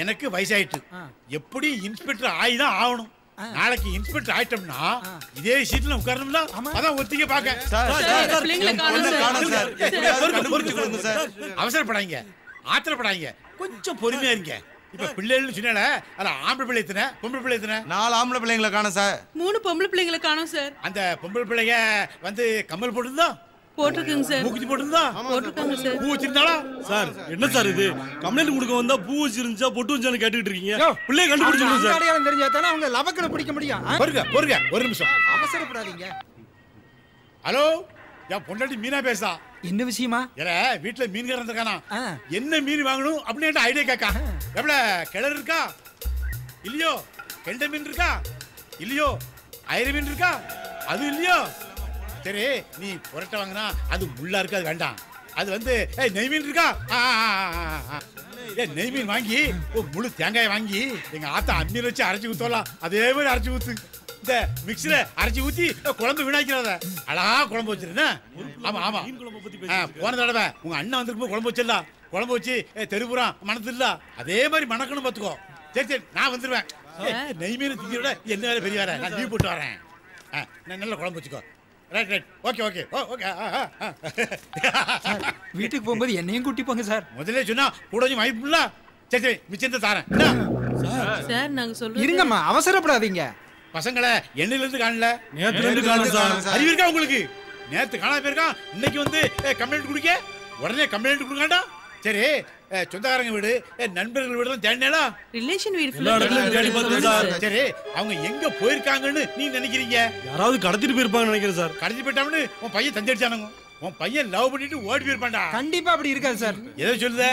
எனக்கு வயசாயிட்டு எப்படி இன்ஸ்பெக்டர் ஆயிதான் ஆகணும். நாளைக்கு இன்ஸ்பெக்டர் ஆயிட்டோம்னா இதே சீட்ல உட்காரணும்ல. அதான் ஒத்திக்க பாக்க. அவசரப்படாதீங்க, ஆத்திரப்படாதீங்க, கொஞ்சம் பொறுமையா இருங்க. இப்ப பிள்ளைகள் சொன்னால அதுல ஆம்பளை பிள்ளை எத்தனை, பொம்பளை பிள்ளை எத்தனை? 4 ஆம்பளை பிள்ளைங்களை காணோம் சார். 3 பொம்பளை பிள்ளைங்களை காணோம் சார். அந்த பொம்பளை பிள்ளைங்க வந்து கம்மல் போட்டுருந்தா? போட்டுருக்குங்க சார். மூக்குத்தி போட்டுருந்தா? போட்டுருக்காங்க சார். பூ வச்சிருந்தாளா? சார் என்ன சார் இது? கம்ப்ளைண்ட் கொடுக்க வந்தா பூ வச்சிருந்துச்சா பொட்டு வச்சான்னு கேட்டுக்கிட்டு இருக்கீங்க. பிள்ளைய கண்டுபிடிச்சிருங்க சார். அடையாளம் தெரிஞ்சா தானே அவங்க லவக்கனை பிடிக்க முடியும். பொறுங்க ஒரு நிமிஷம், அவசரப்படாதீங்க. ஹலோ, என் பொண்டாட்டி மீனா பேசா. என்ன விஷயமா? ஏற வீட்டுல மீன் கறந்துருக்கானா, என்ன மீன் வாங்கணும் அப்படின்னு ஐடியா கேட்கா. எவ்வளவு கிணறு இருக்கா இல்லையோ, கெண்ட மீன் இருக்கா இல்லையோ, ஐர மீன் இருக்கா அது இல்லையோ. சரி, நீ புரட்டை வாங்கினா அது முள்ளா இருக்கு, அது வேண்டாம். அது வந்து நெய் மீன் இருக்கா, நெய் மீன் வாங்கி முழு தேங்காய் வாங்கி எங்க ஆத்தா அம்மியில் வச்சு அரைச்சி ஊத்தலாம். அதே மாதிரி அரைச்சி ஊத்து. இந்த மிக்ஸில அரைச்சி ஊத்தி குழம்பு வீணாக்கிறத அழகா குழம்பு வச்சிருந்தேன். ஆமா ஆமா, போன தடவை உங்க அண்ணன் வந்திருக்கும் குழம்பு வச்சிடலாம். குழம்பு வச்சு தெருப்புறம் மணத்து இல்ல, அதே மாதிரி மணக்கணும் பார்த்துக்கோ. சரி சரி, நான் வந்துருவேன். நெய் மீன் திங்க விட என்ன வேற பெரிய வேற, நான் லீவ் போட்டு வரேன். நல்ல குழம்பு வச்சுக்கோ. Right right, okay okay okay. வீட்டுக்கு போகும்போது என்னையும் கூட்டி போங்க சார். முதல்ல சொன்னா கூட கொஞ்சம் வாய்ப்புல. சரி சரி, மிச்சத்தை தாரேன். சார் நாங்க சொல்றோம், இருங்கம்மா, அவசரப்படாதீங்க. பசங்களை எண்ணில இருந்து காணல, நேத்துல இருந்து காணல சார். அறிவு இருக்கா உங்களுக்கு? நேத்து காணாம போயிருக்கான், இன்னைக்கு வந்து கம்ப்ளைண்ட் குடிக்க உடனே கம்ப்ளைண்ட் கொடுக்காண்டா. சரி, சொந்தக்காரங்க வீடு, நண்பர்கள் வீடு தேடினா ரிலேஷன் வீடு தேடி பார்த்தோம் சார். சரி, அவங்க எங்க போயிருக்காங்கன்னு நீங்க நினைக்கிறீங்க? யாராவது கடத்திட்டு போயிருப்பாங்கன்னு நினைக்கிறேன் சார். கடத்தி போயிட்டான்னு உன் பையன் தந்தடிச்சானுங்க. உன் பையன் லவ் பண்ணிட்டு ஓடி போயிருப்பான்டா. கண்டிப்பா அப்படி இருக்காது சார். எதை சொல்லுத?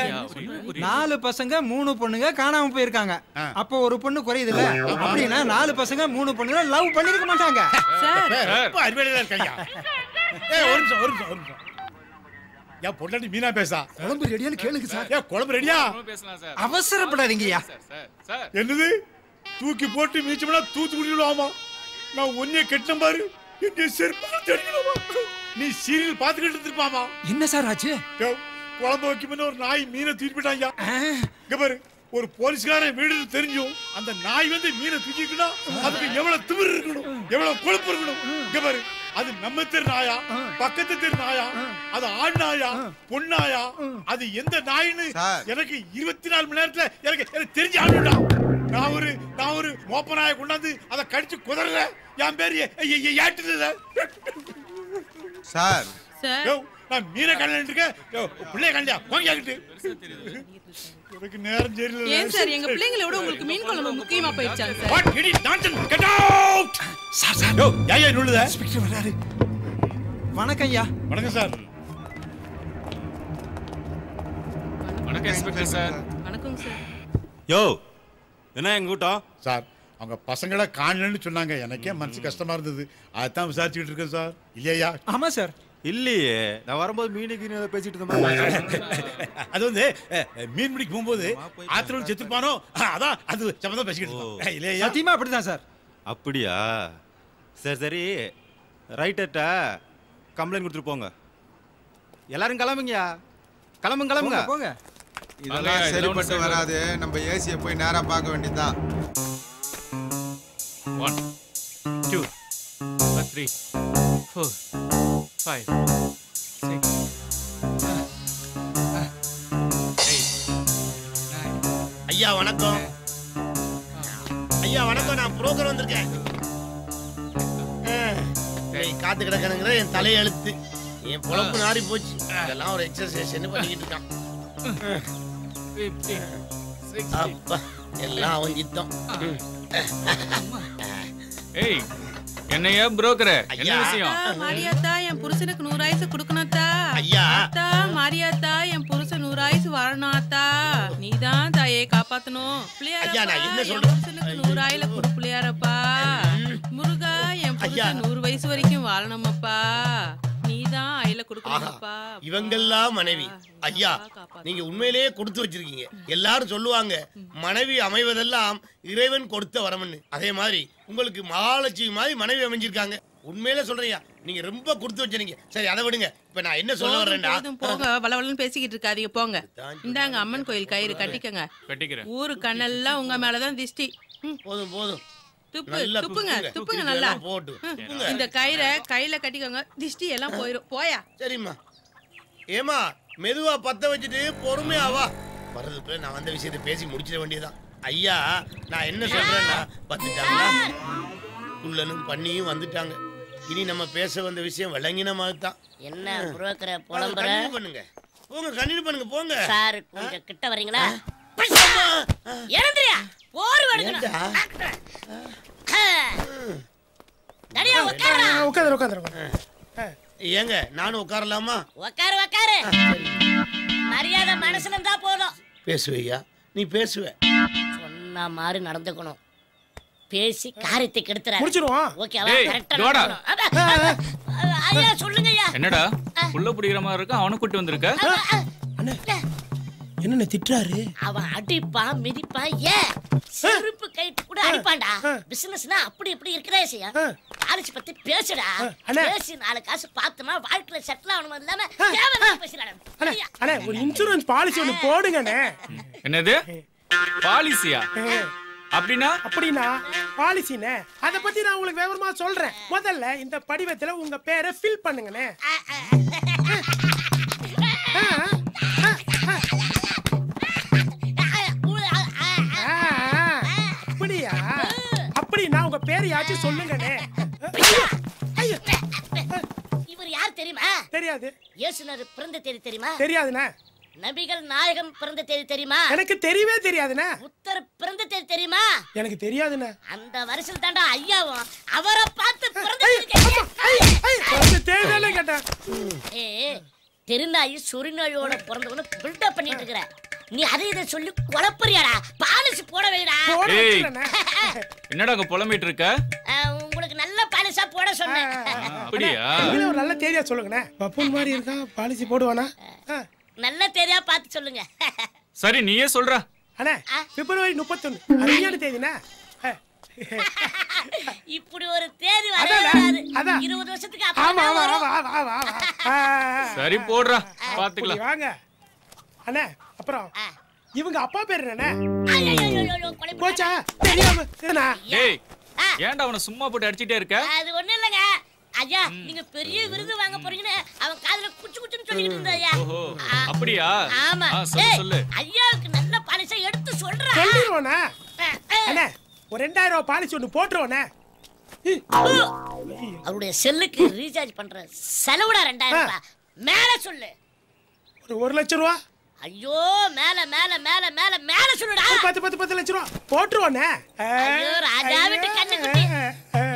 4 பசங்க 3 பொண்ணுங்க காணாம போயிருக்காங்க. அப்போ ஒரு பொண்ணு குறையுதுல, அப்படின்னா 4 பசங்க 3 பொண்ணுங்க லவ் பண்ணிருக்க மாட்டாங்க சார். ரொம்ப அறிவாளியா இருக்காங்க. ஒரு நிமிஷம். ஏன் பொண்டாட்டி மீனா பேசா? குழம்பு ரெடியான்னு கேளுங்க சார். ஏன் குழம்பு ரெடியா? அவசரப்படாதீங்கய்யா. என்னது தூக்கி போட்டு மீச்சம்னா தூத்து குடிக்கலாமா? நான் ஒன்னே கெட்ட பாரு, என்ன செருப்பு தெரியுமா? நீ சீரியல் பாத்துக்கிட்டு இருப்பாமா? என்ன சார் ஆச்சு? குழம்பு வைக்கும் ஒரு நாய் மீனை தூக்கி போயிட்டாங்க. இங்க பாரு, ஒரு போலீஸ்காரன் வீடு தெரிஞ்சும் அந்த நாய் வந்து மீனை தூக்கிக்கிட்டா அதுக்கு எவ்வளவு திமிர் இருக்கணும், எவ்வளவு கொழுப்பு இருக்கணும். இங்க பாரு, அது நம்ம தெரு நாயா, பக்கத்து தெரு நாயா, அது ஆண் நாயா பொண்ணாயா, அது எந்த நாயின்னு எனக்கு 24 மணி நேரத்துல எனக்கு தெரிஞ்சு ஆளுடா. நான் ஒரு மோப்ப நாயை கொண்டாந்து அதை கடிச்சு குதறல. என் பேரு ஏட்டுல சார். நான் மீனை கல்யாணம் இருக்கேன், பிள்ளைய கல்யா கோங்கிட்டு எனக்கு நேரம் தெரியல. ஏன் சார் எங்க பிள்ளைங்களை விட உங்களுக்கு மீன் குழம்பு முக்கியமா போயிடுச்சாங்க sir? What it is nonsense, get out sir. Sir யோ யாயா நுழுத இன்ஸ்பெக்டர் வராரு. வணக்கம் ஐயா. வணக்கம் சார். வணக்கம் இன்ஸ்பெக்டர் சார். வணக்கம் சார். யோ என்ன எங்க கூட்டம் சார்? அவங்க பசங்களை காணலன்னு சொன்னாங்க. எனக்கே மனசு கஷ்டமா இருந்தது, அதான் விசாரிச்சுட்டு இருக்கேன் சார். இல்லையா? ஆமா சார். இல்லையே, நான் வரும்போது மீனுக்கு பேசிட்டு இருந்தேன். அது வந்து மீன் பிடிக்க போகும்போது ஆத்திரம் செத்துப்பானோ, அதான் அது சம்பந்தம் பேசிக்கிட்டு இல்லையா? சத்தியமா அப்படிதான் சார். அப்படியா? சரி சரி, ரைட்டர்ட்ட கம்ப்ளைண்ட் கொடுத்துட்டு போங்க. எல்லாரும் கிளம்புங்கயா, கிளம்புங்க போங்க. இதெல்லாம் சரிப்பட்டு வராது. நம்ம ஏசியை போய் நேரா பார்க்க வேண்டியதுதான். 1 2 3 4 5 6 ஐயா வணக்கம். ஐயா வணக்கம், நான் புரோக்கர் வந்திருக்கேன். காத்து கிடக்கணுங்கிற என் தலையெழுத்து, என் பொழப்பு நாரி போச்சு. இதெல்லாம் ஒரு எக்ஸசைஸ் பண்ணிக்கிட்டு இருக்கான். அப்பா எல்லாம் அவன் சித்தம். ஏய் என்னையா புரோக்கர், என்ன விஷயம்? மாரியாத்தா என் புருஷனுக்கு 100 ஆயுசு கொடுக்கணும்தா. ஐயா அத்தா மாரியாத்தா என் புருஷன் 100 ஆயுசு வாழணும்தா. நீதான் தாயே காப்பாத்தணும். ஐயா நான் என்ன என் சொல்றேன்? புருஷனுக்கு 100 ஆயில கொடு பிள்ளையாரப்பா. முருகா என் புருஷன் 100 வயசு வரைக்கும் வாழணுமப்பா. நீதான் ஆயில கொடுக்கணும்ப்பா. இவங்கெல்லாம் மனைவி. ஐயா நீங்க உண்மையிலேயே கொடுத்து வச்சிருக்கீங்க. எல்லாரும் சொல்லுவாங்க மனைவி அமைவதெல்லாம் இறைவன் கொடுத்த வரம்னு. அதே மாதிரி உங்களுக்கு மகாலட்சுமி மாதிரி மனைவி அமைஞ்சிருக்காங்க. உண்மையிலே சொல்றீங்க, நீங்க ரொம்ப கொடுத்து வச்சிருக்கீங்க. சரி அதை விடுங்க. இப்ப நான் என்ன சொல்ல வரேன்னா, போங்க வளவளன்னு பேசிக்கிட்டு இருக்காதீங்க போங்க. இந்தாங்க அம்மன் கோயில் கயிறு கட்டிக்கங்க. கட்டிக்கிறேன். ஊரு கண்ணெல்லாம் உங்க மேலதான் திஷ்டி. போதும் போதும். துப்புங்க நல்லா. இந்த கயிறை கையில கட்டிக்கோங்க. திஷ்டி எல்லாம் போயிடும். போயா. சரிம்மா. ஏமா மெதுவா பத்த வச்சுட்டு பொறுமையா வா. வரதுக்குள்ள நான் வந்த விஷயத்தை பேசி முடிச்சிட வேண்டியதுதான். ஐயா நான் என்ன சொல்றேன்னா, வந்துட்டாங்களா குள்ளனும் பண்ணியும் வந்துட்டாங்க. இனி நம்ம பேச வந்த விஷயம் விளங்கின மாதிரி தான். என்ன புரோக்கரை புலம்புற? பண்ணுங்க போங்க, கண்டினியூ பண்ணுங்க போங்க. சார் கொஞ்சம் கிட்ட வரீங்களா? இறந்துறியா? போர் வடுங்கடா. டடியா உட்காருடா. ஏங்க நானும் உட்காரலாமா? உட்காரு. மரியாதை மனசுல இருந்தா போதும். பேசுவையா? நீ பேசுவ. சொன்ன மாதிரி நடந்துக்கணும். பேசி காரியத்தை கெடுத்துற. ஓகேவா? டேய், கரெக்ட்டா இதோட. நடக்கணும். ஐயா சொல்லுங்க ஐயா. என்னடா புள்ள புடிக்கிற மாதிரி இருக்கு, அவனை கூட்டி வந்திருக்க? என்ன திட்டுறாரு? அவன் அடிப்பான் மிதிப்பான். ஏன் செருப்பு கைட்டு கூட அடிப்பான்டா. பிசினஸ்னா அப்படி இப்படி இருக்கதே செய்ய. பாலிசி பத்தி பேசுடா. பேசி 4 காசு பார்த்தோமா வாழ்க்கையில செட்டில் ஆகணும். இல்லாம தேவையில்லாம பேசுறானே. அண்ணே ஒரு இன்சூரன்ஸ் பாலிசி ஒன்னு போடுங்கண்ணே. என்னது பாலிசியா? அப்படின்னா பாலிசினே. அத பத்தி நான் உங்களுக்கு விவரமா சொல்றேன். முதல்ல இந்த படிவத்துல உங்க பேரை ஃபில் பண்ணுங்கண்ணே. அப்படின்னா உங்க பேரை யாச்சும் சொல்லுங்கண்ணே. இவர் யார் தெரியுமா? தெரியாது. இயேசுநாதர் பிறந்த தேதி தெரியுமா? தெரியாதுண்ணே. நபிகள் நாயகம் பிறந்த தேதி தெரியுமா? எனக்கு தெரியவே தெரியாதுண்ணே. புத்தர் பிறந்த தேதி தெரியுமா? எனக்கு தெரியாதுண்ணே. அந்த வருஷம் தாண்டா ஐயாவும் அவரை பார்த்து பிறந்த தேதியில கேட்டேன். தெருநாயி சொரிநாயோட பிறந்தவனு பில்டப் பண்ணிட்டு இருக்கிற நீ அதை இதை சொல்லி குழப்பறியாடா. பாலிசி போட வைடா. என்னடா அங்க புலம்பிட்டு இருக்க? உங்களுக்கு நல்ல பாலிசா போட சொன்னேன். அப்படியா? ஒரு நல்ல தேதியா சொல்லுங்கண்ணே. பப்புன் மாதிரி இருக்கா, பாலிசி போடுவானா? நல்ல தேதியா பார்த்து சொல்லுங்க. சரி நீயே சொல்ற. அண்ணே பிப்ரவரி 31 அருமையான தேதினா. இப்படி ஒரு தேதி வராது. 20 வருஷத்துக்கு அப்புறம் வரும். சரி போடுறா பாத்துக்கலாம். வாங்க அண்ணே. அப்புறம் இவங்க அப்பா பேர் என்ன? போச்சா தெரியாம. டேய் ஏன்டா அவனை சும்மா போட்டு அடிச்சிட்டே இருக்க? அது ஒண்ணு இல்லங்க ஐயா, நீங்க பெரிய விருது வாங்க போறீங்கன்னு அவன் காதுல குச்சு குச்சுன்னு சொல்லிட்டு இருந்தாயா. அப்படியா? ஆமா. சொல்லு. ஐயாவுக்கு நல்ல பாலிசை எடுத்து சொல்றா. சொல்லிடுவோண்ணே. அண்ணே ஒரு 2000 ரூபாய் பாலிசி ஒன்று போட்டுருவோண்ணே. அவருடைய செல்லுக்கு ரீசார்ஜ் பண்ற செலவுடா 2000 ரூபாய். மேல சொல்லு. ஒரு 1 லட்சம் ரூபா. ஐயோ மேல மேல மேல மேல மேல சொல்லுடா. 10 லட்சம் ரூபா போட்டுருவோண்ணே. ஐயோ ராஜா வீட்டு கண்ணு குட்டி.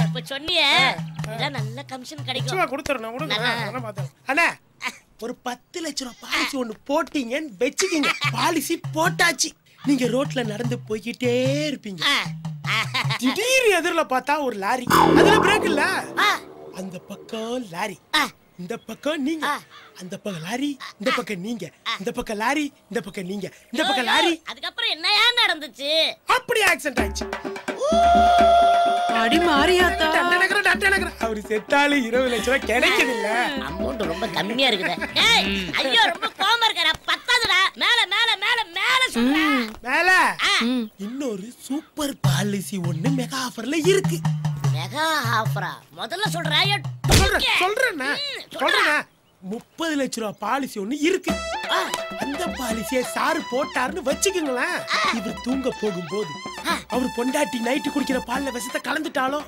இப்ப சொன்னியே இதான் நல்ல கமிஷன் கிடைக்கும். கொடுத்துறேன். அண்ணே ஒரு 10 லட்சம் ரூபாய் பாலிசி ஒன்று போட்டீங்கன்னு வெச்சுக்கிங்க. பாலிசி போட்டாச்சு. நீங்க ரோட்ல நடந்து போய்கிட்டே இருப்பீங்க. திடீர்னு எதிரில பார்த்தா ஒரு லாரி. அதுல பிரேக் இல்ல. அந்த பக்கம் லாரி, இந்த பக்கம் நீங்க. அந்த பக்கம் லாரி, இந்த பக்கம் நீங்க. இந்த பக்கம் லாரி, இந்த பக்கம் நீங்க. இந்த பக்கம் லாரி. அதுக்கப்புறம் என்னையா நடந்துச்சு? அப்படி ஆக்சிடென்ட் ஆயிடுச்சு. அடி மாரியாத்தா. அவரு செத்தாலே 20 லட்சம் ரூபாய் கிடைக்குது இல்ல. அமௌண்ட் ரொம்ப கம்மியா இருக்குது. ஏய் ஐயோ ரொம்ப கோவமா இருக்கற. பத்தாதுடா. மேல மேல மேல மேல சொல்றா. மேல இன்னொரு சூப்பர் பாலிசி ஒன்னு மெகா ஆஃபர்ல இருக்கு. மெகா ஆஃபரா? முதல்ல சொல்றா. சொல்றேன்னா 30 லட்சம் ரூபாய் பாலிசி ஒன்னு இருக்கு. அந்த பாலிசியை சாரு போட்டாருன்னு வச்சுக்கீங்களேன். இவர் தூங்க போகும்போது அவர் பொண்டாட்டி நைட்டு குடிக்கிற பால்ல விஷத்தை கலந்துட்டாலோ,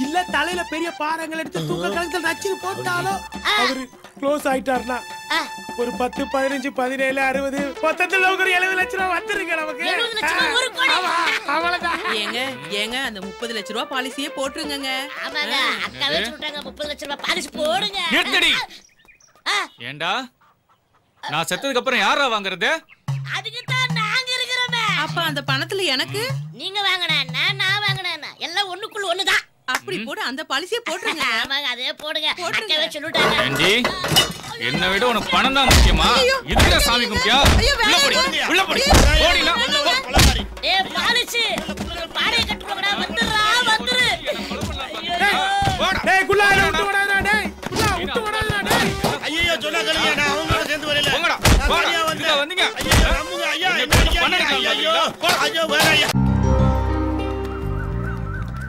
இல்ல தலையில பெரிய பாறங்கள் எடுத்து தூக்க கலந்து நச்சு போட்டாலோ அவரு க்ளோஸ் ஆயிட்டாருன்னா ஒரு 10, 15, 17, 60 மொத்தத்துல ஒரு 70 லட்சம் ரூபாய் வந்துருங்க நமக்கு. ஏங்க அந்த 30 லட்சம் ரூபாய் பாலிசியே போட்டுருங்க. ஆமாங்க அக்காவே சொல்றாங்க 30 லட்சம் ரூபாய் பாலிசி போடுங்க. ஏண்டா நான் செத்ததுக்கு அப்புறம் யாரா வாங்குறது? அதுக்கு தான் நாங்க இருக்கறோமே. அப்ப அந்த பணத்துல எனக்கு நீங்க வாங்குனா நான் வாங்குனா எல்லாம் ஒண்ணுக்குள்ள ஒண்ணுதான். அப்படி போடு. அந்த பாலிசியே போட்டுருங்க. ஆமாங்க அதே போடுங்க. அக்காவே சொல்லிட்டாங்க. ஏண்டி என்ன விட உனக்கு பணம் தான் முக்கியமா? இதுல சாமி கும்பியா? உள்ள போடி. போடினா ஏய் பாலிசி பாடைய கட்டுறவடா வந்துறா வந்துரு. டேய் குள்ளால விட்டு ஐயோ வேற ஐயா.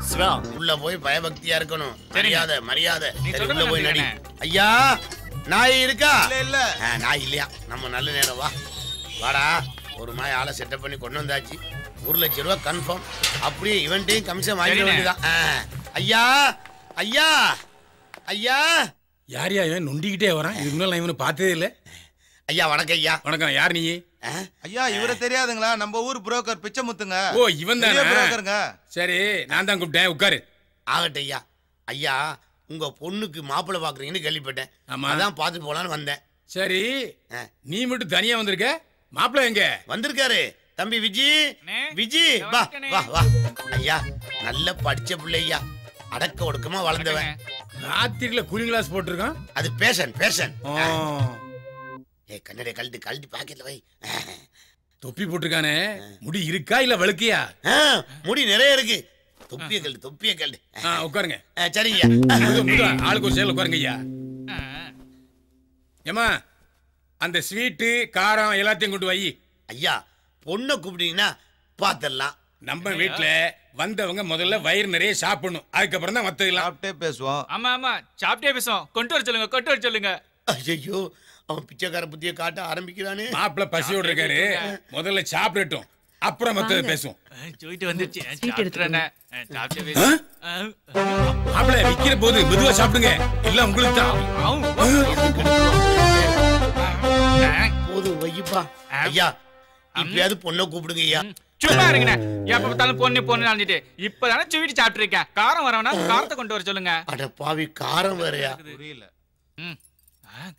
சிவா உள்ள போய் பயபக்தியா இருக்கணும். மரியாதை மரியாதை. சரி, உள்ள போய் நடி. ஐயா நாய் இருக்கா? இல்ல நாய் இல்லையா? நம்ம நல்ல நேரம் வா வாடா. ஒரு நாய் ஆளை செட்டப் பண்ணி கொண்டு வந்தாச்சு. 1 லட்சம் ரூபாய் கன்ஃபார்ம். அப்படியே இவன்ட்டையும் கமிஷன் வாங்கிட வேண்டியதான். ஐயா ஐயா ஐயா. யார் இவன் நொண்டிக்கிட்டே வரான்? இதுக்கு முன்னால நான் இவனை பார்த்ததே இல்லை. ஐயா வணக்கம் ஐயா. வணக்கம். யார் நீ? ஐயா இவரை தெரியாதுங்களா? நம்ம ஊர் புரோக்கர் பிச்சைமுத்துங்க. ஓ இவன் தானே புரோக்கருங்க. சரி நான் தான் கூப்பிட்டேன். உட்காரு. ஆகட்டும் ஐயா. ஐயா உங்க பொண்ணுக்கு மாப்பிள்ளை பாக்குறீங்கன்னு கேள்விப்பட்டேன். அதான் பார்த்து போலான்னு வந்தேன். சரி நீ மட்டும் தனியா வந்திருக்க? மாப்பிள்ளை எங்க? வந்திருக்காரு தம்பி விஜி. விஜி வா வா வா. ஐயா நல்ல படிச்ச பிள்ளை ஐயா. அடக்க ஒடுக்கமா வளர்ந்தவன். ராத்திரில கூலிங் கிளாஸ் போட்டிருக்கான். அது பேஷன் பேஷன். கண்ணடை கழட்டி கழட்டி பாக்கெட்ல வை. தொப்பி போட்டிருக்கானே. முடி இருக்கா இல்ல வழுக்கையா? முடி நிறைய இருக்கு. தொப்பிய கழட்டு தொப்பிய கழட்டு. உட்காருங்க. சரிங்க. ஆளுக்கு ஒரு சேல உட்காருங்க ஐயா. ஏமா அந்த ஸ்வீட்டு காரம் எல்லாத்தையும் கொண்டு வை. ஐயா பொண்ணை கூப்பிட்டீங்கன்னா பாத்திரலாம். நம்ம வீட்டுல வந்தவங்க முதல்ல வயிறு நிறைய சாப்பிடணும். அதுக்கப்புறம் தான் மத்ததெல்லாம் சாப்பிட்டே பேசுவோம். ஆமா ஆமா சாப்பிட்டே பேசுவோம். கொண்டு வர சொல்லுங்க கொண்டு வர சொல்லுங்க. ஐயோ அவன் பிச்சைக்கார புத்திய காட்ட ஆரம்பிக்கிறானே. மாப்பிள்ள பசியோடு இருக்காரு. முதல்ல சாப்பிடட்டும் அப்புறம் மத்தத பேசுவோம். ஜோயிட்டு வந்துருச்சு. மாப்பிள்ள விக்கிற போது மெதுவா சாப்பிடுங்க. எல்லாம் உங்களுக்கு தான். போது வைப்பா. ஐயா இப்பயாவது பொண்ணை கூப்பிடுங்க ஐயா. சும்மா இருங்கண்ணே. எப்ப பார்த்தாலும் பொண்ணு பொண்ணு நினைச்சிட்டு இப்பதானே சுவீட்டு சாப்பிட்டு இருக்கேன். காரம் வரவனா காரத்தை கொண்டு வர சொல்லுங்க. அட பாவி காரம் வேறயா? புரியல.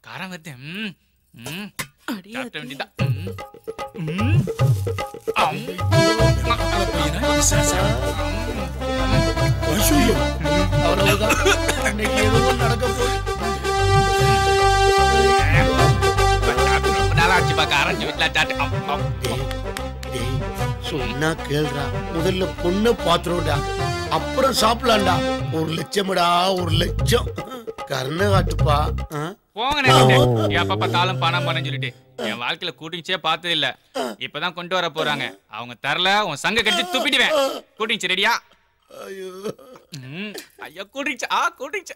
காரம் வருது. சாப்பிட வேண்டியதான். அவ்வளவுதான். இன்னைக்கு எதுவும் நடக்க போகுது. நல்லா ஆச்சுப்பா காரம் வீட்டுல சாப்பிட்டு. சொன்னா கேள்றா. முதல்ல பொண்ணை பாத்துறோம்டா அப்புறம் சாப்பிடலாம்டா. 1 லட்சம்டா 1 லட்சம். கருணை காட்டுப்பா. போங்கண்ணே. எப்ப பார்த்தாலும் பணம் பண்ணு சொல்லிட்டு என் வாழ்க்கையில கூட்டிங்ஸே பார்த்தது இல்ல. இப்பதான் கொண்டு வர போறாங்க. அவங்க தரல உன் சங்க கடிச்சு துப்பிடுவேன். கூட்டிங்ஸ் ரெடியா? ஐயா கூட்டிங்ஸ். கூட்டிங்ஸ்.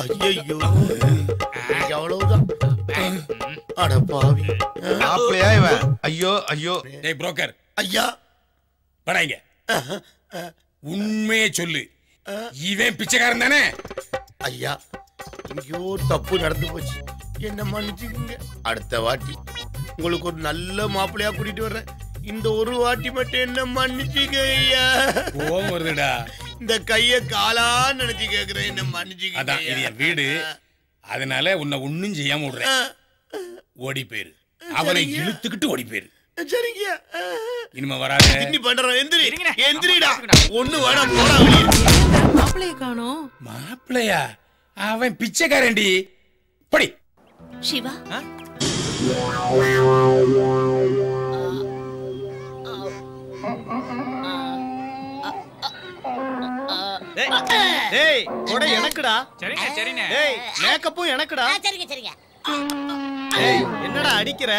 ஐயோ எவ்வளவுதான். அட பாவி. மாப்பிள்ளையா இவன்? ஐயோ ஐயோ. டேய் புரோக்கர். ஐயா படாங்க. உண்மையே சொல்லு. இவன் பிச்சைக்காரன் தானே? ஐயா ஐயோ தப்பு நடந்து போச்சு. என்ன மன்னிச்சுக்கோங்க. அடுத்த வாட்டி உங்களுக்கு ஒரு நல்ல மாப்பிள்ளையா கூட்டிட்டு வர்றேன். இந்த ஒரு வாட்டி மட்டும் என்ன மன்னிச்சுக்க ஐயா. கோவம் வருதுடா. இந்த கைய காலா நினைச்சு கேக்குறேன். என்ன மன்னிச்சுக்க. அதான் இது என் வீடு. அதனால உன்னை ஒண்ணும் செய்யாம விடுறேன். ஓடி போயிரு. அவனை இழுத்துக்கிட்டு ஓடி போயிரு. சரிங்க. இனிமே வராத. இன்னி பண்றேன். எந்திரி எந்திரிடா. ஒண்ணு வேணாம் போடா வெளிய. மாப்பிளைய காணோம். மாப்பிளையா? அவன் பிச்சைக்காரன்டி. படி. சிவா டேய் கொட எனக்குடா. சரிண்ணே சரிண்ணே. டேய் மேக்கப்பும் எனக்குடா. சரிங்க சரிங்க. டேய் என்னடா அடிக்கிற?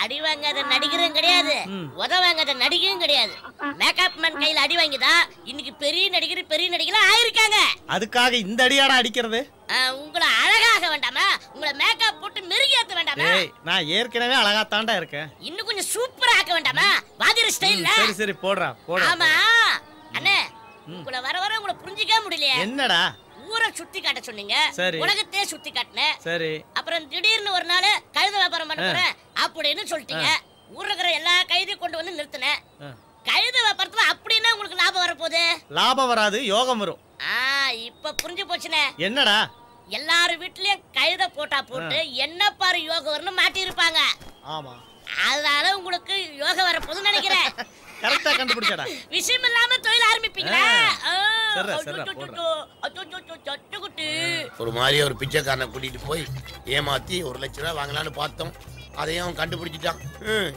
அடி வாங்காத நடிகரும் கிடையாது, உத வாங்காத நடிகையும் கிடையாது. மேக்கப் மேன் கையில அடி வாங்கிதா இன்னைக்கு பெரிய நடிகரா ஆயிருக்காங்க. அதுக்காக இந்த அடியாடா அடிக்கிறது? உங்களை அழகாக வேண்டாமா? உங்களை மேக்கப் போட்டு மெருகேத்த வேண்டாமா? டேய் நான் ஏற்கனவே அழகா தாண்டா இருக்கேன். இன்னும் கொஞ்சம் சூப்பரா ஆக்க வேண்டாமா? வாதிர ஸ்டைல்ல. சரி சரி போடுறா போடுறா. ஆமா அண்ணே, உங்களை வர உங்களை புரிஞ்சிக்க முடியல. என்னடா? ஊரை சுத்தி காட்ட சொன்னீங்க, சரி. உலகத்தையே சுத்தி காட்டினேன். சரி. அப்புறம் திடீர்னு ஒரு நாள் கழுத வியாபாரம் பண்ண போறேன் அப்படின்னு சொல்லிட்டீங்க. ஊர்ல இருக்கிற எல்லா கைதையும் கொண்டு வந்து நிறுத்தினேன். கழுத வியாபாரத்துல அப்படின்னா உங்களுக்கு லாபம் வரப்போகுது? லாபம் வராது, யோகம் வரும். இப்ப புரிஞ்சு போச்சுனே. என்னடா? எல்லாரு வீட்லயும் கழுத போட்டா போட்டு என்ன பாரு யோகம் வரணும் மாட்டி இருப்பாங்க. ஆமா, அதனால உங்களுக்கு யோகம் வரப்போகுதுன்னு நினைக்கிறேன். கரெக்டா கண்டுபிடிச்சடா. விஷயம் இல்லாம தொழில் ஆரம்பிப்பீங்களா? ஒரு மாதிரி ஒரு பிச்சைக்காரனை கூட்டிட்டு போய் ஏமாத்தி 1 லட்சம் ரூபாய் வாங்கலாம்னு பார்த்தோம். அதையும் கண்டுபிடிச்சிட்டான்.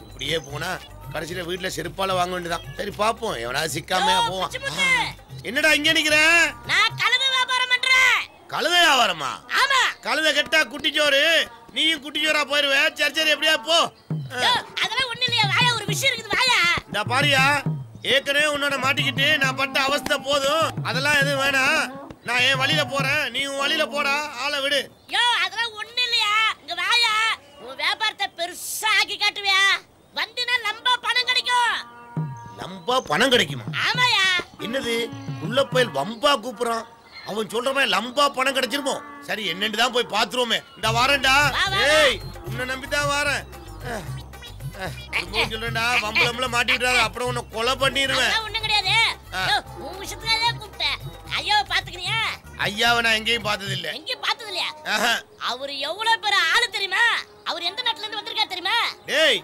இப்படியே போனா கடைசியில வீட்டுல செருப்பால வாங்க வேண்டியதான். சரி பாப்போம், எவனா சிக்காம போவான். என்னடா இங்க நிக்கிற? நான் கழுத வியாபாரம் பண்றேன். கழுத வியாபாரமா? ஆமா. கழுத கெட்டா குட்டிச்சோறு, நீயும் குட்டிச்சோரா போயிருவே. சரி சரி எப்படியா போ. அதெல்லாம் ஒண்ணு இல்லையா, வாயா ஒரு விஷயம் இருக்குது வாயா. இந்த பாரியா, ஏற்கனவே உன்னோட மாட்டிக்கிட்டு நான் பட்ட அவஸ்தை போதும். அதெல்லாம் எதுவும் வேணாம். நான் என் வழியில போறேன், நீ உன் வழியில போடா, ஆளை விடு. யோ அதெல்லாம் ஒண்ணு இல்லையா, இங்க வாயா. உன் வியாபாரத்தை பெருசா ஆக்கி காட்டுவியா, வண்டினா லம்பா பணம் கிடைக்கும். லம்பா பணம் கிடைக்குமா? ஆமாயா. என்னது உள்ள போய் வம்பா கூப்பிடுறான். அவன் சொல்ற மாதிரி லம்பா பணம் கிடைச்சிருமோ? சரி என்னன்னு தான் போய் பாத்துருவோமே. இந்த வாரேன்டா. ஏய் உன்னை நம்பிதான் வாரேன். சொல்றேன்டா, வம்பளம்பள மாட்டி விட்டாரு, அப்புறம் உன்னை கொலை பண்ணிடுவேன். ஒண்ணும் கிடையாது. உன் விஷயத்துக்காக கூப்பிட்டேன். ஐயாவை பாத்துக்கிறியா? ஐயாவை நான் எங்கேயும் பார்த்தது இல்ல. எங்கேயும் பார்த்தது இல்லையா? அவரு எவ்வளவு பெரிய ஆளு தெரியுமா? அவர் எந்த நாட்டுல இருந்து வந்திருக்காரு தெரியுமா? டேய்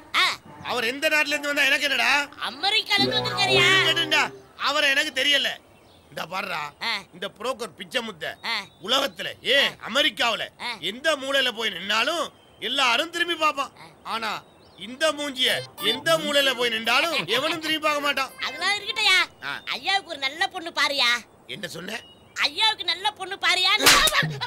அவர் எந்த நாட்டுல இருந்து வந்தா எனக்கு என்னடா? அமெரிக்கால இருந்து வந்திருக்காருயா. அவரை எனக்கு தெரியல. இந்த பாருடா, இந்த புரோக்கர் பிச்சை முத்த உலகத்துல அமெரிக்காவுல எந்த மூலையில போய் நின்னாலும் எல்லாரும் திரும்பி பார்ப்பான். ஆனா இந்த மூஞ்சிய எந்த மூலையில போய் நின்றாலும் எவனும் திரும்பி பார்க்க மாட்டான். அதெல்லாம் இருக்கட்டையா, ஐயாவுக்கு ஒரு நல்ல பொண்ணு பாருயா. என்ன சொன்ன? ஐயாவுக்கு நல்ல பொண்ணு பாருயா.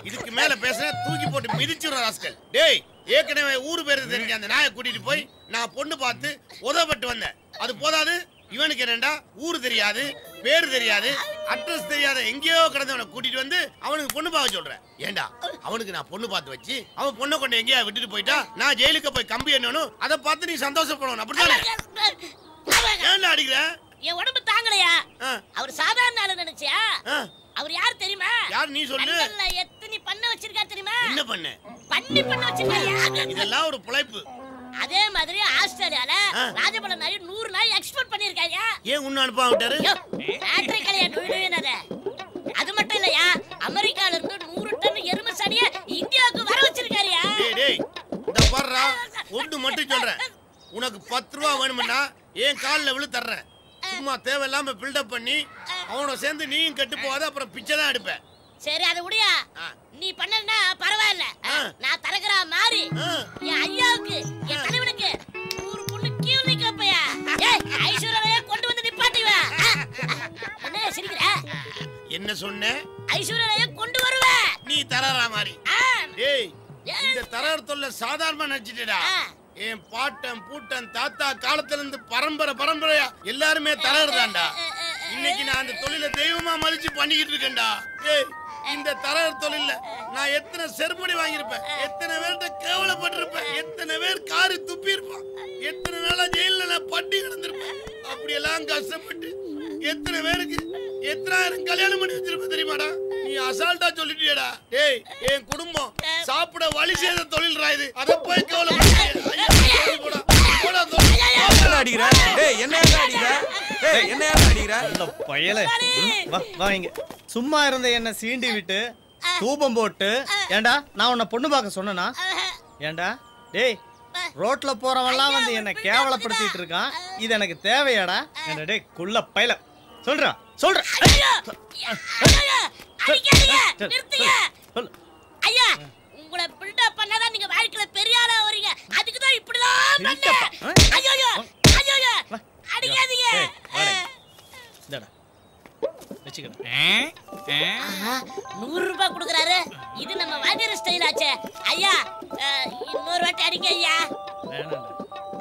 இதுக்கு மேல பேசுற தூக்கி போட்டு மிதிச்சுற ராஸ்கல். டேய் ஏற்கனவே ஊரு பேரு தெரிஞ்ச அந்த நாயை கூட்டிட்டு போய் நான் பொண்ணு பார்த்து உதவப்பட்டு வந்தேன். அது போதாது, இவனுக்கு என்னண்டா ஊரு தெரியாது, பேரு தெரியாது, அட்ரஸ் தெரியாத எங்கேயோ கிடந்தவனை கூட்டிட்டு வந்து அவனுக்கு பொண்ணு பார்க்க சொல்றேன். ஏண்டா அவனுக்கு நான் பொண்ணு பார்த்து வச்சு அவன் பொண்ணை கொண்டு எங்கேயா விட்டுட்டு போயிட்டா நான் ஜெயிலுக்கு போய் கம்பி என்னணும், அதை பார்த்து நீ சந்தோஷப்படணும். அப்படித்தானே? ஏன்டா அடிக்கிற? என் உடம்பு தாங்கலையா. அவர் சாதாரண ஆளு நினைச்சியா? அவர் யார் தெரியுமா? யார் நீ சொல்லு. எத்தனை பண்ண வச்சிருக்கா தெரியுமா? என்ன பண்ண? பண்ண வச்சிருக்காயா? இதெல்லாம் ஒரு பிழைப்பு. அதே மாதிரி ஆஸ்திரேலியால ராஜபல நாய் 100 நாய் எக்ஸ்போர்ட் பண்ணிருக்காங்க. ஏன் உன்ன அனுப்ப விட்டாரு? ஃபேக்டரி கலையா நுழையனத. அது மட்டும் இல்லையா, அமெரிக்கால இருந்து 100 டன் எருமை சனிய இந்தியாவுக்கு வர வச்சிருக்காருயா. டேய் இந்த பாருடா, ஒண்ணு மட்டும் சொல்றேன். உனக்கு 10 ரூபா வேணும்னா ஏன் கால்ல விழு தர்றேன். சும்மா தேவையில்லாம பில்டப் பண்ணி அவனோட சேர்ந்து நீயும் கெட்டு போகாத, அப்புறம் பிச்சை தான் எடுப்பேன். சரி அது முடியா, நீ பண்ணனா பரவாயில்ல. நான் தரகரா மாறி என் ஐயாவுக்கு என் தலைவனுக்கு 100 பொண்ணு கீழே கேப்பையா. ஏய் ஐஸ்வர்யாவை கொண்டு வந்து நிப்பாட்டுவா. என்ன சிரிக்கிற? என்ன சொன்ன? ஐஸ்வர்யாவை கொண்டு வருவே. நீ தரறா மாதிரி. டேய் இந்த தரற தொல்லை சாதாரணமா நினைச்சிட்டடா. என் பாட்டன் பூட்டன் தாத்தா காலத்துல இருந்து பரம்பரையா எல்லாருமே தரறதாண்டா. இன்னைக்கு நான் அந்த தொழிலை தெய்வமா மதிச்சு பண்ணிக்கிட்டு இருக்கேன்டா. ஏய் இந்த தரற தொழில நான் எத்தனை செருப்படி வாங்கியிருப்பேன், எத்தனை பேர்கிட்ட கேவலப்பட்டிருப்பேன், எத்தனை பேர் காரி துப்பி இருப்பான், எத்தனை நாளா ஜெயில நான் பட்டி கிடந்திருப்பேன். அப்படி எல்லாம் கஷ்டப்பட்டு எத்தனை பேருக்கு எத்தனாயிரம் கல்யாணம் பண்ணி வச்சிருப்பேன் தெரியுமாடா? நீ அசால்ட்டா சொல்லிட்டியடா. டேய் என் குடும்பம் சாப்பிட வழி செய்த தொழில் இது, அத போய் சும்மா இருந்த என்ன சீண்டி விட்டு தூபம் போட்டு, ஏண்டா நான் உன்னை பொண்ணு பார்க்க சொன்னா? ஏண்டா டேய் ரோட்ல போறவன்லாம் வந்து என்ன கேவலப்படுத்திட்டு இருக்கான், இது எனக்கு தேவையாடா? ஏண்டா டேய் குள்ள பையல சொல்றா சொல்றா. ஐயா உங்களை பில்டப் பண்ணாதான் நீங்க வாழ்க்கையில பெரிய ஆளா வரீங்க. அதுக்கு தான் இப்படிலாம் பண்ண. ஐயோ ஐயோ அடிக்காதீங்க. இந்தடா வெச்சுக்கடா. 100 ரூபாய் கொடுக்கறாரு. இது நம்ம வாங்கிற ஸ்டைல் ஆச்சே. ஐயா இன்னொரு வாட்டி அடிங்க ஐயா. வேணாம்டா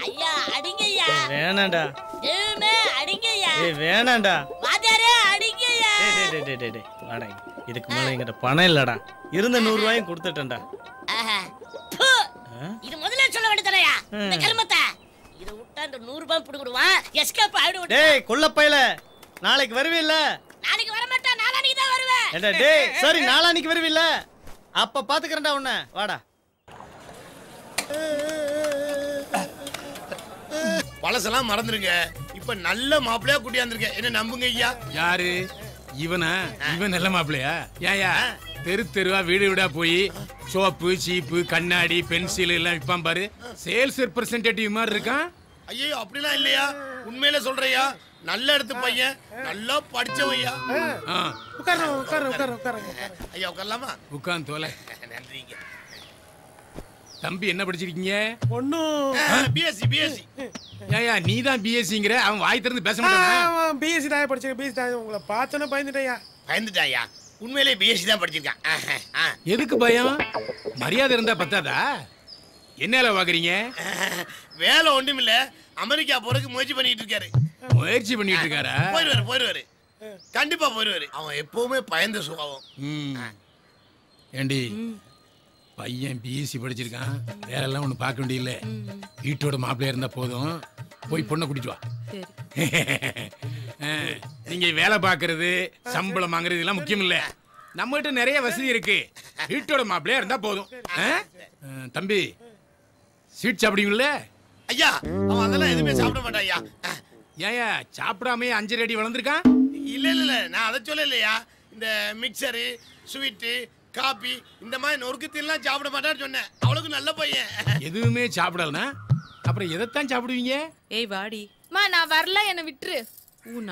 ஐயா அடிங்க ஐயா. வேணாம்டா தேவமே அடிங்க ஐயா. ஏய் வேணாம்டா வாதாரே அடிங்க ஐயா. டேய் வாடா, இதுக்கு மேல என்கிட்ட பணம் இல்லடா. இருந்த 100 ரூபாயும் கொடுத்துட்டேன்டா. இது முதல்ல சொல்ல வேண்டியதானயா இந்த கர்மத்தை. இத விட்டா இந்த 100 ரூபாய் புடுங்குடுவான், எஸ்கேப் ஆயிடுவான். டேய் குள்ள பையல நாளைக்கு வருவீல்ல? நாளைக்கு வர மாட்டேன், நாளான்னைக்கு தான் வருவேன். ஏண்டா டேய் சரி நாளான்னைக்கு வருவீல்ல? அப்ப பாத்துக்கறேன்டா உன்னை. வாடா. பழசெல்லாம் மறந்துருங்க. இப்ப நல்ல மாப்பிள்ளையா கூட்டியாந்துருக்கேன். என்ன நம்புங்க ஐயா. யாரு இவனா? இவன் நல்ல மாப்பிள்ளையா? ஏயா தெரு தெருவா வீடு வீடா போய் சோப்பு சீப்பு கண்ணாடி பென்சில் எல்லாம் விற்பான் பாரு, சேல்ஸ் ரெப்ரசன்டேட்டிவ் மாதிரி இருக்கான். ஐயோ அப்படிலாம் இல்லையா, உண்மையில சொல்றையா. நல்ல இடத்து பையன், நல்லா படிச்சவையா. ஐயா உட்காரலாமா? உட்கார்ந்து தோலை. நன்றிங்க. தம்பி என்ன படிச்சிருக்கீங்க? பிஎஸ்சி. பிஎஸ்சி. ஏயா நீ தான் பிஎஸ்சிங்கற, அவன் வாய் திறந்து பேச மாட்டான். பிஎஸ்சி தான் படிச்சிருக்கேன். பிஎஸ்சி தான். உங்களை பார்த்தோன்னே பயந்துட்டேயா. பயந்துட்டாயா? உண்மையிலே பிஎஸ்சி தான் படிச்சிருக்கான். எதுக்கு பயம்? மரியாதை இருந்தா பத்தாதா? என்ன வேலை பாக்குறீங்க? வேலை ஒண்ணுமில்ல, அமெரிக்கா போறதுக்கு முயற்சி பண்ணிட்டு இருக்காரு. முயற்சி பண்ணிட்டு இருக்காரா? போயிருவாரு கண்டிப்பா போயிருவாரு. அவன் எப்பவுமே பயந்த சுபாவம். ஏண்டி பையன் பிஎஸ்சி படிச்சிருக்கான், வேற எல்லாம் ஒண்ணு பார்க்க வேண்டியதில்ல, வீட்டோட மாப்பிள்ளையா இருந்தா போதும், போய் பொண்ணை கூட்டிட்டு வா. நீங்க வேலை பாக்குறது சம்பளம் வாங்குறது எல்லாம் முக்கியம் இல்ல, நம்ம கிட்ட நிறைய வசதி இருக்கு, வீட்டோட மாப்பிள்ளையா இருந்தா போதும். தம்பி ஸ்வீட் சாப்பிடுவீங்கல்ல? ஐயா அவன் அதெல்லாம் எதுவுமே சாப்பிட மாட்டான் ஐயா. ஏயா சாப்பிடாமே 5 அடி வளர்ந்துருக்கான்? இல்ல நான் அதை சொல்லலையா, இந்த மிக்சரு ஸ்வீட்டு காபி இந்த மாதிரி நொறுக்கத்தெல்லாம் சாப்பிட மாட்டான்னு சொன்னேன். அவளுக்கு நல்ல பையன். எதுவுமே சாப்பிடலனா அப்புறம் எதைத்தான் சாப்பிடுவீங்க? ஏய் வாடி. மா நான் வரல, என்ன விட்டுரு.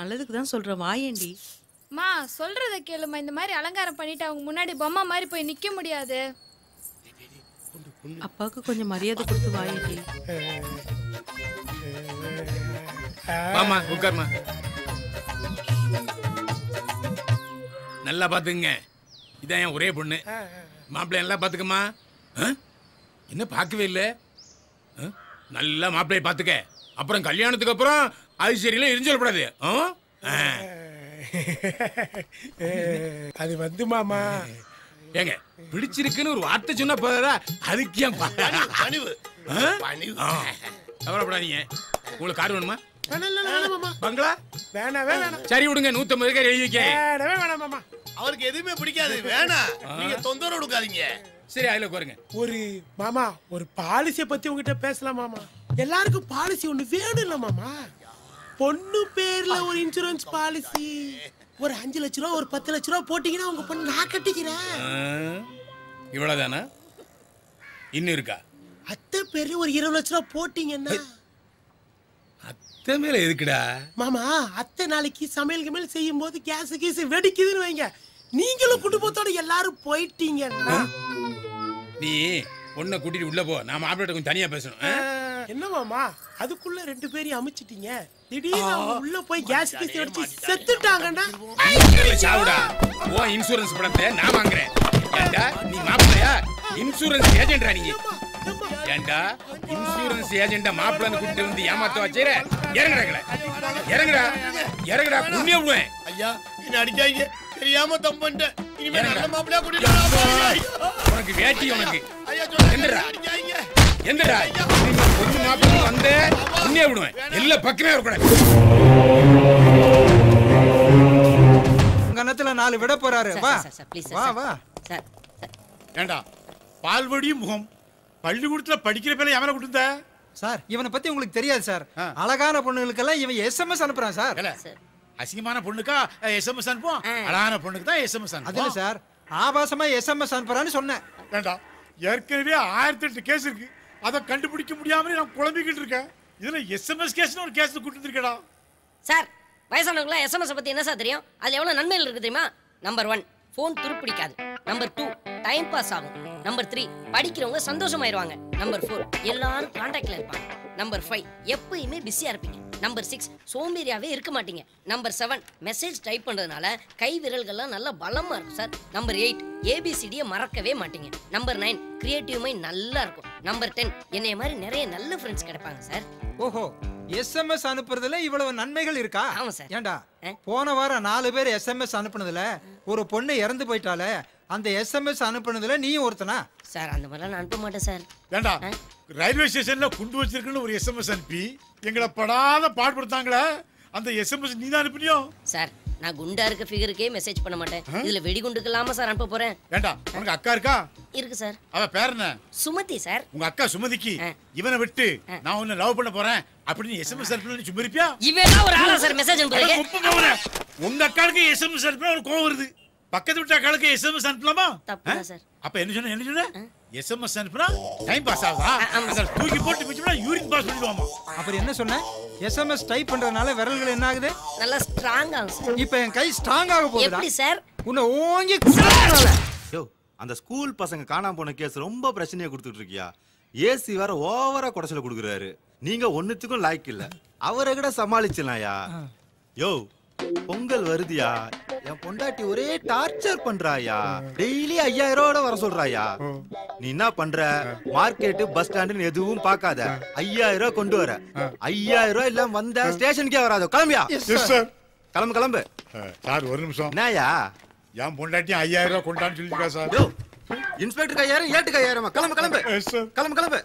நல்லதுக்கு தான் சொல்றேன், வாயேண்டி. மா சொல்றத கேளுமா, இந்த மாதிரி அலங்காரம் பண்ணிட்டு அவங்க முன்னாடி பொம்மை மாதிரி போய் நிக்க முடியாது. அப்பாவுக்கு கொஞ்சம் மரியாதை கொடுத்து வாயேண்டி. வாமா உட்கார்மா. நல்லா பாத்துங்க, இதான் என் ஒரே பொண்ணு. மாப்பிள்ளை நல்லா பாத்துக்கம்மா. என்ன பார்க்கவே இல்லை? நல்லா மாப்பிள்ளைய பாத்துக்க, அப்புறம் கல்யாணத்துக்கு அப்புறம் அது சரியில்லை எரிஞ்சு சொல்லப்படாது. அது வந்து மாமா ஏங்க பிடிச்சிருக்குன்னு ஒரு வார்த்தை சொன்னா போதா, அதுக்கு ஏன் கவலைப்படாதீங்க. உங்களுக்கு கார் வேணுமா? பங்களா வேணாம். சரி விடுங்க, 150 பேர் எழுதி வைக்க. வேணாம் மாமா, அவருக்கு எதுவுமே பிடிக்காது. வேணாம், நீங்க தொந்தரவு கொடுக்காதீங்க. சரி அதுல உட்காருங்க. ஒரு மாமா ஒரு பாலிசியை பத்தி உங்ககிட்ட பேசலாம் மாமா. எல்லாருக்கும் பாலிசி ஒண்ணு வேணும் இல்ல மாமா? பொண்ணு பேர்ல ஒரு இன்சூரன்ஸ் பாலிசி ஒரு 5 லட்ச ரூபா, ஒரு 10 லட்ச ரூபா போட்டீங்கன்னா உங்க பொண்ணு நான் கட்டிக்கிறேன். இவ்வளவுதானா? இன்னும் இருக்கா? அத்தை பேர்ல ஒரு 20 லட்ச ரூபா போட்டீங்கன்னா. அத்தை மேல எதுக்குடா மாமா? அத்தை நாளைக்கு சமையலுக்கு மேல செய்யும் போது கேஸ் கீஸ் வெடிக்குதுன்னு வைங்க, நீங்களும் குடும்பத்தோட எல்லாரும் போயிட்டீங்கன்னா. நீ பொண்ணை கூட்டிட்டு உள்ள போ, நான் மாப்பிள்ளை கொஞ்சம் தனியா பேசணும். என்ன மாமா அதுக்குள்ள 2 பேரையும் அமைச்சிட்டீங்க, திடீர்னு உள்ள போய் கேஸ் கீஸ் வெடிச்சு செத்துட்டாங்கன்னா சாவுடா. ஓ இன்சூரன்ஸ் பணத்தை நான் வாங்குறேன். ஏண்டா நீ மாப்பிள்ளையா? இன்சூரன்ஸ் ஏஜென்டா நீ? ஏண்டா இன்சூரன்ஸ் ஏஜென்ட மாப்பிள்ளை கூட்டிட்டு வந்து ஏமாத்த வச்சேற? இறங்குடா புண்ணிய விடுவேன். ஐயா என்ன அடிக்காதீங்க, தெரியாம தப்பு பண்ணிட்டேன். இனிமே நல்ல மாப்பிள்ளையா கூட்டிட்டு வா. உனக்கு வேட்டி உனக்கு. ஐயா சொல்லுங்க, அடிக்காதீங்க. எந்தடா நீங்க பொண்ணு மாப்பிள்ளை வந்து புண்ணிய விடுவேன். எல்லா பக்கமே வரக்கூடாது. உங்க அண்ணத்துல 4 விட போறாரு. வா வா. ஏண்டா பால்வடி முகம், பள்ளிக்கூடத்துல படிக்கிற பேர்ல எவனை கொடுத்த? சார் இவனை பத்தி உங்களுக்கு தெரியாது சார். அழகான பொண்ணுகளுக்கெல்லாம் இவன் SMS அனுப்புறான் சார். அசிங்கமான பொண்ணுக்கா SMS அனுப்புவான், அழகான பொண்ணுக்கு தான் SMS அனுப்புவான். அதுல சார் ஆபாசமா SMS அனுப்புறான்னு சொன்னேன். ஏண்டா ஏற்கனவே 1008 கேஸ் இருக்கு, அதை கண்டுபிடிக்க முடியாமலே நான் குழம்பிக்கிட்டு இருக்கேன். இதுல SMS கேஸ்னு ஒரு கேஸ் கூட்டிட்டு இருக்கடா. சார் வயசானவங்களா SMS பத்தி என்ன சார் தெரியும்? அதுல எவ்வளவு நன்மைகள் இருக்கு தெரியுமா? நம்பர் 1 போன் துருப்பிடிக்காது. நம்பர் 2 டைம் பாஸ் ஆகும். நம்பர் 3 படிக்கிறவங்க சந்தோஷமாயிருவாங்க. நம்பர் 4 எல்லாரும் கான்டாக்ட்ல இருப்பாங்க. நம்பர் 5 எப்பயுமே பிஸியா இருப்பீங்க. நம்பர் 6 சோம்பேறியாவே இருக்க மாட்டீங்க. நம்பர் 7 மெசேஜ் டைப் பண்றதுனால கை விரல்கள்லாம் நல்லா பலமா இருக்கும் சார். நம்பர் 8 ABCD மறக்கவே மாட்டீங்க. நம்பர் 9 கிரியேட்டிவ் மைண்ட் நல்லா இருக்கும். நம்பர் 10 என்னைய மாதிரி நிறைய நல்ல ஃப்ரெண்ட்ஸ் கிடைப்பாங்க சார். ஓஹோ SMS அனுப்புறதுல இவ்வளவு நன்மைகள் இருக்கா? ஆமா சார். ஏண்டா போன வாரம் 4 பேர் SMS அனுப்புனதுல ஒரு பொண்ணு இறந்து போயிட்டாலே, அந்த SMS அனுப்புனதுல நீயும் ஒருத்தனா? சார் அந்த மாதிரிலாம் நான் அனுப்ப மாட்டேன் சார். ஏண்டா ரயில்வே ஸ்டேஷன்ல குண்டு வச்சிருக்குன்னு ஒரு SMS அனுப்பி எங்களை படாத பாடுபடுத்தாங்களே, அந்த SMS நீ தான் அனுப்பினியோ? சார் நான் குண்டா இருக்க ஃபிகருக்கே மெசேஜ் பண்ண மாட்டேன். இதுல வெடிகுண்டுக்கு இல்லாம சார் அனுப்ப போறேன். ஏண்டா உனக்கு அக்கா இருக்கா? இருக்கு சார். அவ பேர் என்ன? சுமதி சார். உங்க அக்கா சுமதிக்கு இவனை விட்டு நான் உன்னை லவ் பண்ண போறேன் அப்படின்னு SMS அனுப்பி சும்மா இருப்பியா? இவனா ஒரு ஆளா சார் மெசேஜ் அனுப்புறீங்க? உங்க அக்காளுக்கு SMS அனுப்பினா ஒரு கோவம் வருது, பக்கத்து வீட்டு அக்காளுக்கு SMS அனுப்பலாமா? தப்பு சார். அப்ப என்ன சொன்ன? SMS அனுப்புனா டைம் பாஸ் ஆகுதா? அந்த தூக்கி போட்டு பிடிச்சா யூரின் பாஸ் பண்ணிடுவாமா? அப்புறம் என்ன சொன்ன? SMS டைப் பண்றதுனால விரல்கள் என்ன ஆகுது? நல்லா ஸ்ட்ராங் ஆகும் சார். இப்போ என் கை ஸ்ட்ராங் ஆக போகுதுடா. எப்படி சார்? உன்னை ஓங்கி குத்துறனால. யோ அந்த ஸ்கூல் பசங்க காணாம போன கேஸ் ரொம்ப பிரச்சனையை கொடுத்துட்டு இருக்கியா? ஏசி வேற ஓவரா குடைச்சல கொடுக்குறாரு. நீங்க ஒண்ணுத்துக்கும் லாய்க்கு இல்ல, அவரை கூட சமாளிச்சலாம்யா. யோ பொங்கல் வருதியா, என் பொண்டாட்டி ஒரே டார்ச்சர் பண்றாயா. டெய்லி 5000 ரூபாயோட வர சொல்றாயா. நீ என்ன பண்ற? மார்க்கெட் பஸ் ஸ்டாண்டுன்னு எதுவும் பார்க்காத. 5000 ரூபாய் கொண்டு வர. 5000 ரூபாய் இல்லாம வந்த ஸ்டேஷனுக்கே வராது. கிளம்பியா? கிளம்பு கிளம்பு. சார் ஒரு நிமிஷம். என்னயா? என் பொண்டாட்டி 5000 ரூபாய் கொண்டான்னு சொல்லிருக்கா சார். இன்ஸ்பெக்டர் 5000, ஏட்டுக்கு 5000. கிளம்பு கிளம்பு. கிளம்பு கிளம்பு.